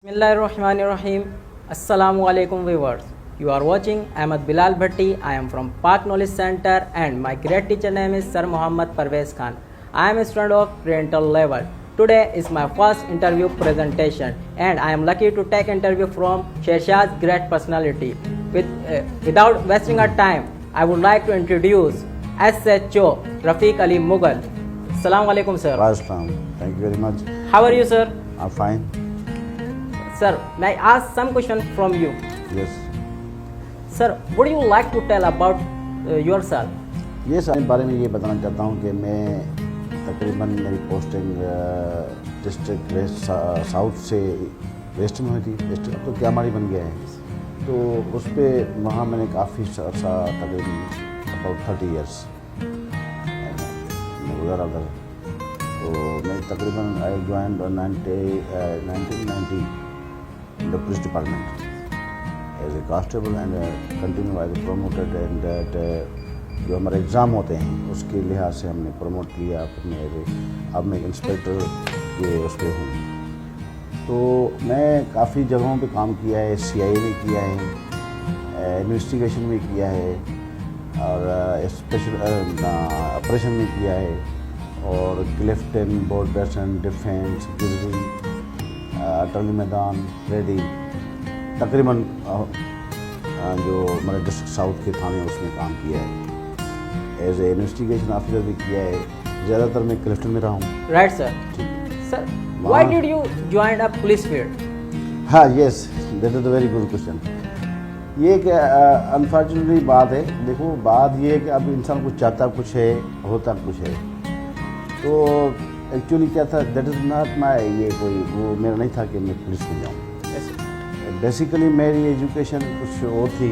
Bismillahirrahmanirrahim. Assalamu alaikum viewers. You are watching Ahmed Bilal Bhatti. I am from Pak Knowledge Center and my great teacher name is Sir Muhammad Parvez Khan. I am a student of parental level. Today is my first interview presentation and I am lucky to take interview from Shershah's great personality. Without wasting our time, I would like to introduce SHO Rafiq Ali Mughal. Assalamu alaikum sir. Assalamu. Thank you very much. How are you sir? I'm fine. Sir, may I ask some question from you? Yes. Sir, would you like to tell about yourself? Yes, अपने बारे में ये बताना चाहता हूँ कि मैं तकरीबन मेरी पोस्टिंग डिस्ट्रिक्ट वेस्ट साउथ से वेस्ट में हुई थी. वेस्ट तो क्या हमारी बन गया है, तो उस पर वहाँ मैंने काफ़ी अर्सा तकरीबन अबाउट 30 ईयर्स मैं गुजारा उधर. तो मैं तकरीबन I join 1990 the police department as a constable and continue as a promoted and जो हमारे एग्ज़ाम होते हैं उसके लिहाज से हमने प्रमोट किया. अब मैं इंस्पेक्टर के उस पर हूँ. तो मैं काफ़ी जगहों पे काम किया है. CIA में किया है, इन्वेस्टिगेशन में किया है और स्पेशल ऑपरेशन में किया है और क्लिफ्टन, बोर्ड बेसन, डिफेंस, गिजरी, अटली मैदान, रेडी, तकरीबन जो हमारे डिस्ट्रिक्ट साउथ के थाने उसमें काम किया है. एज ए इन्वेस्टिगेशन ऑफिसर भी किया है. ज़्यादातर मैं क्लिफ्टन में रहा हूँ. Right sir. Sir, why did you join a police field? हाँ, yes, that is a very good question. ये एक अनफॉर्चुनेटली बात है. देखो, बात ये है कि अब इंसान कुछ चाहता कुछ है, होता कुछ है. तो एक्चुअली क्या था, दैट इज़ नॉट माई, ये कोई वो मेरा नहीं था कि मैं पुलिस में जाऊँ. बेसिकली मेरी एजुकेशन कुछ और थी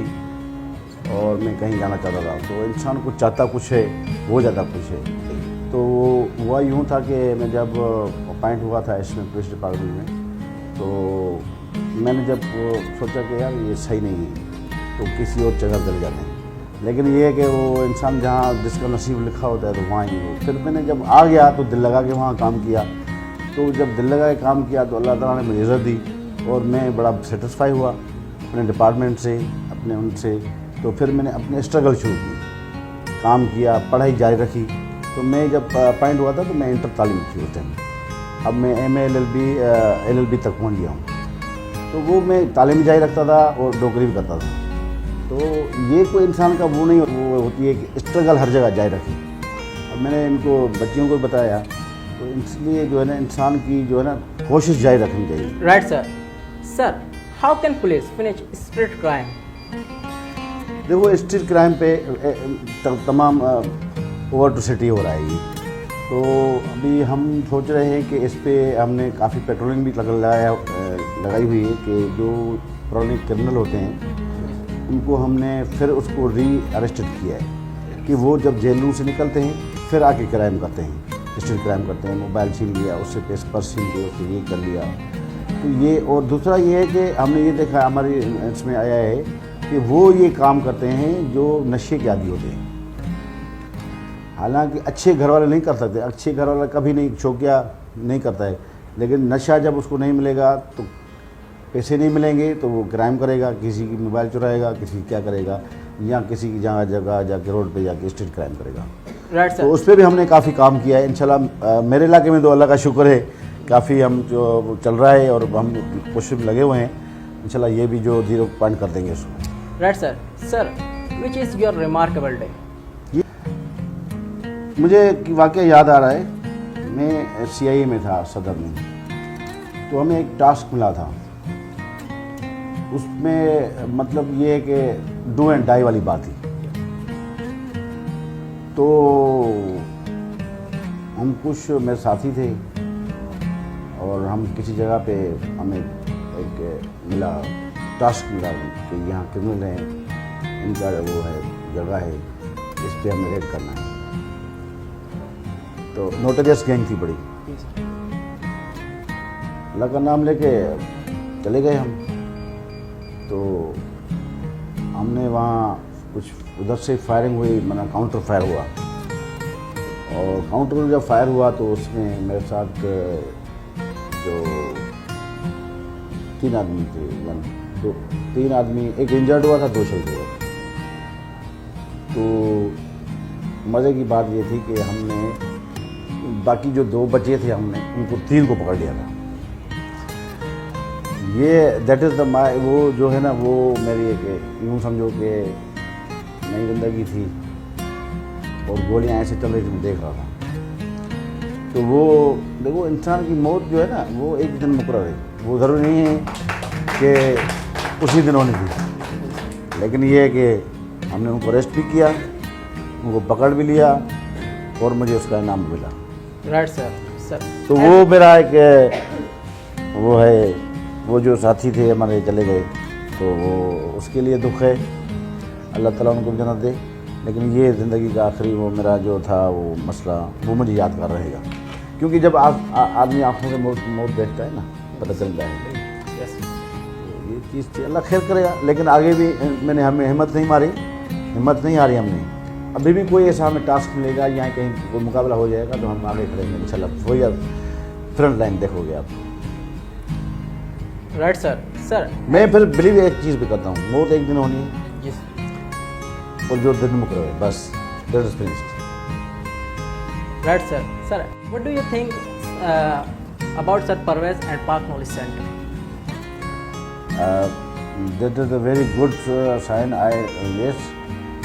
और मैं कहीं जाना चाहता था. तो इंसान को चाहता कुछ है, हो जाता कुछ है. तो हुआ यूँ था कि मैं जब अपॉइंट हुआ था इसमें पुलिस डिपार्टमेंट में, तो मैंने जब सोचा कि यार ये सही नहीं है तो किसी और जगह चले जाते हैं. लेकिन ये है कि वो इंसान जहाँ जिसका नसीब लिखा होता है तो वहाँ ही हो. फिर मैंने जब आ गया तो दिल लगा के वहाँ काम किया. तो जब दिल लगा के काम किया तो अल्लाह ताला ने मुझे इज़्ज़त दी और मैं बड़ा सेटिस्फाई हुआ अपने डिपार्टमेंट से, अपने उनसे. तो फिर मैंने अपने स्ट्रगल शुरू की, काम किया, पढ़ाई जारी रखी. तो मैं जब अपॉइंट हुआ था तो मैं इंटर तालीम की होते हैं. अब मैं MA LLB तक पहुँच गया हूँ. तो वो मैं तालीम जारी रखता था और नौकरी भी करता था. तो ये कोई इंसान का वो नहीं वो होती है कि स्ट्रगल हर जगह जारी रखे. अब मैंने इनको बच्चियों को बताया तो इसलिए जो है ना इंसान की जो है ना कोशिश जारी रखनी चाहिए. Right sir. Sir, how can police finish street crime? देखो, स्ट्रीट क्राइम पे तमाम ओवर टू सिटी हो रहा है ये. तो अभी हम सोच रहे हैं कि इस पर हमने काफ़ी पेट्रोलिंग भी लगाई हुई है कि जो पुराने क्रिमिनल होते हैं उनको हमने फिर उसको अरेस्टेड किया है कि वो जब जेलों से निकलते हैं फिर आके क्राइम करते हैं, स्ट्रीट क्राइम करते हैं. मोबाइल छीन लिया, उससे पर्स छीन लिया, उससे ये कर लिया. तो ये, और दूसरा ये है कि हमने ये देखा हमारी इसमें आया है कि वो ये काम करते हैं जो नशे के आदी होते हैं. हालांकि अच्छे घर वाले नहीं कर सकते, अच्छे घर वाला कभी नहीं शौकिया नहीं करता है. लेकिन नशा जब उसको नहीं मिलेगा तो पैसे नहीं मिलेंगे तो वो क्राइम करेगा, किसी की मोबाइल चुराएगा, किसी की क्या करेगा, या किसी की जगह जाके रोड पे जाके स्ट्रीट क्राइम करेगा. Right sir. तो उस पर भी हमने काफ़ी काम किया है. इंशाल्लाह मेरे इलाके में तो अल्लाह का शुक्र है काफ़ी हम जो चल रहा है और हम कोशिश में लगे हुए हैं. इंशाल्लाह ये भी जो 0 पॉइंट कर देंगे उसको. Right sir. Sir, which is your remarkable day? मुझे वाक़या याद आ रहा है. मैं CIA में था, सदर में. तो हमें एक टास्क मिला था. उसमें मतलब ये है कि डू एंड डाई वाली बात थी. तो हम कुछ मेरे साथी थे और हम किसी जगह पे हमें एक मिला, टास्क मिला कि यहाँ क्रिमिनल हैं, इनका वो है जगह है, इस पर हमें रेड करना है. तो नोटरियस गैंग थी बड़ी. अल्लाह का नाम लेके चले गए हम. तो हमने वहाँ कुछ उधर से फायरिंग हुई, मतलब काउंटर फायर हुआ. और काउंटर जब फायर हुआ तो उसमें मेरे साथ जो 3 आदमी थे, 3 आदमी, एक इंजर्ड हुआ था, 2 शहीद हुए। तो मज़े की बात ये थी कि हमने बाकी जो 2 बचे थे हमने उनको 3 को पकड़ लिया था। ये दैट इज़ द वो जो है ना, वो मेरी एक यूँ समझो कि नई ज़िंदगी थी और गोलियाँ ऐसे चल रही थी, मैं देख रहा था। तो वो देखो, इंसान की मौत जो है ना वो एक दिन मुकर्रर है, वो ज़रूरी नहीं है कि उसी दिन होनी थी, लेकिन ये है कि हमने उनको अरेस्ट भी किया, उनको पकड़ भी लिया और मुझे उसका इनाम भी मिला। Right sir. तो वो मेरा एक वो है, वो जो साथी थे हमारे चले गए, तो वो उसके लिए दुख है, अल्लाह ताला उनको जन्नत दे। लेकिन ये ज़िंदगी का आखिरी वो मेरा जो था वो मसला, वो मुझे यादगार रहेगा, क्योंकि जब आदमी आँखों से मौत देखता है ना, पता चलता है। ये चीज़ थी, अल्लाह खैर करेगा। लेकिन आगे भी मैंने हमें हिम्मत नहीं हारी हमने। अभी भी कोई ऐसा हमें टास्क मिलेगा या कहीं कोई मुकाबला हो जाएगा तो हम आगे खड़ेंगे इंशाल्लाह। वो यार फ्रंट लाइन देखोगे आप। Right sir. मैं फिर बिलीव एक चीज़ भी करता हूँ, मौत एक दिन होनी है जी, और जो दिन मुकर्रर है, बस that is finished. Right sir, what do you think about sir Parvez and Pak knowledge centre? That is a very good sign.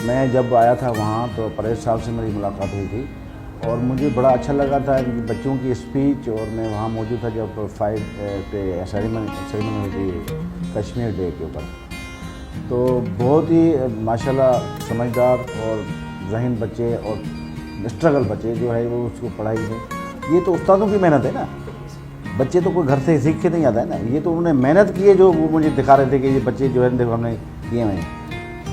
मैं जब आया था वहाँ तो परवेज साहब से मेरी मुलाकात हुई थी और मुझे बड़ा अच्छा लगा था इनकी बच्चों की स्पीच, और मैं वहाँ मौजूद था जब 5 पे सेरेमनी हुई थी कश्मीर डे के ऊपर। तो बहुत ही माशाल्लाह समझदार और ज़हीन बच्चे और स्ट्रगल बच्चे जो है वो उसको पढ़ाई में, ये तो उस्तादों की मेहनत है ना, बच्चे तो कोई घर से सीख के नहीं आता है ना, ये तो उन्होंने मेहनत की है, जो वो मुझे दिखा रहे थे कि ये बच्चे जो है देखो हमने किए हैं।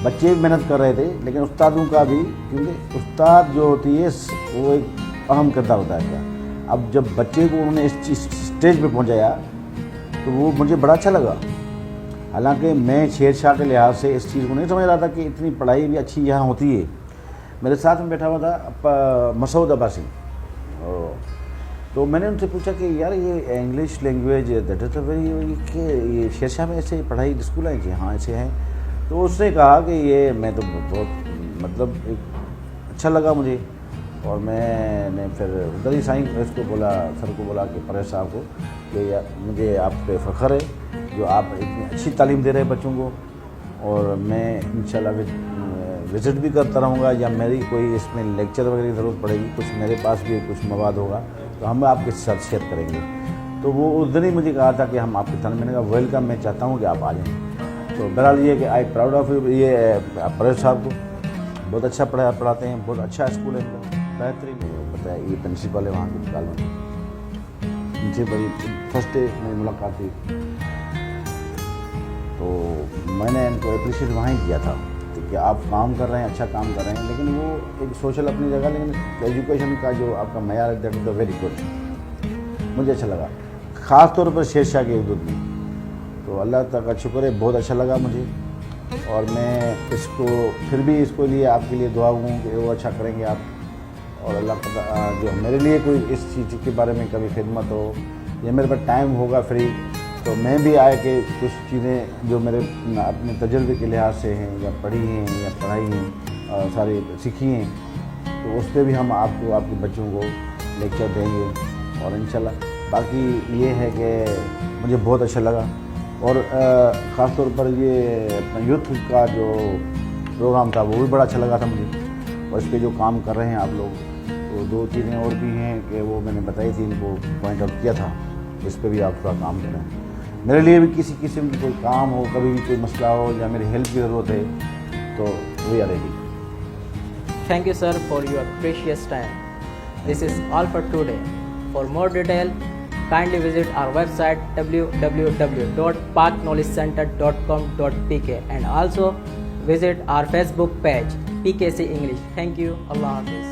बच्चे भी मेहनत कर रहे थे, लेकिन उस्तादों का भी, क्योंकि उस्ताद जो होती है वो एक अहम किरदार होता है क्या। अब जब बच्चे को उन्होंने इस स्टेज पे पहुंचाया तो वो मुझे बड़ा अच्छा लगा। हालांकि मैं शेरशाह के लिहाज से इस चीज़ को नहीं समझ रहा था कि इतनी पढ़ाई भी अच्छी यहाँ होती है। मेरे साथ में बैठा हुआ था मसूद अब्बासी, तो मैंने उनसे पूछा कि यार ये English language that is very, कि ये शेरशाह में ऐसे पढ़ाई स्कूल हैं? जी हाँ ऐसे हैं। तो उसने कहा कि ये मैं तो बहुत मतलब एक अच्छा लगा मुझे, और मैंने फिर उधर ही साईं इसको बोला, सर को बोला कि परवेज साहब को कि मुझे आप पे फ़ख्र है जो आप इतनी अच्छी तालीम दे रहे हैं बच्चों को, और मैं इंशाल्लाह विज़िट भी करता रहूँगा, या मेरी कोई इसमें लेक्चर वगैरह की ज़रूरत पड़ेगी, कुछ मेरे पास भी कुछ मवाद होगा तो हम आपके साथ शेयर करेंगे। तो वो उस दिन ही मुझे कहा था कि हम आपके साथ, मैंने कहा वेलकम, मैं चाहता हूँ कि आप आ जाएँ। तो बहरहाल ये कि आई प्राउड ऑफ यू, ये परवेज साहब को बहुत अच्छा पढ़ाते हैं, बहुत अच्छा स्कूल है, बेहतरीन। पता है ये प्रिंसिपल है वहाँ के निकाल में, इनसे बड़ी फर्स्ट डे मेरी मुलाकात थी, तो मैंने इनको अप्रिशिएट वहाँ ही किया था कि आप काम कर रहे हैं, अच्छा काम कर रहे हैं, लेकिन वो एक सोशल अपनी जगह, लेकिन एजुकेशन का जो आपका मयार है that is the very good, मुझे अच्छा लगा, ख़ास तौर पर शेरशाह के उर्दू में। तो अल्लाह ताला का शुक्र है, बहुत अच्छा लगा मुझे, और मैं इसको फिर भी इसको लिए आपके लिए दुआ हूँ कि वो अच्छा करेंगे आप, और अल्लाह ताला जो मेरे लिए कोई इस चीज़ के बारे में कभी खिदमत हो, या मेरे पास टाइम होगा फ्री, तो मैं भी आए कि कुछ चीज़ें जो मेरे अपने तजुर्बे के लिहाज से हैं, या पढ़ी हैं या पढ़ाई हैं, सारी सीखी हैं, तो उस पर भी हम आपको, आपके बच्चों को लेक्चर देंगे। और इंशाल्लाह बाकी ये है कि मुझे बहुत अच्छा लगा, और ख़ास तौर पर ये अपना यूथ का जो प्रोग्राम था वो भी बड़ा अच्छा लगा था मुझे, और इस पर जो काम कर रहे हैं आप लोग, तो 2 चीज़ें और भी हैं कि वो मैंने बताई थी, इनको पॉइंट आउट किया था, इस पर भी आप थोड़ा काम करें। मेरे लिए भी किसी किस्म की कोई काम हो, कभी भी कोई मसला हो, या मेरी हेल्प की ज़रूरत है तो we are ready. Thank you sir for your precious time. This is all for today. For more detail, kindly visit our website www.parkknowledgecenter.com.pk and also visit our Facebook page PKC English. Thank you. Allah Hafiz.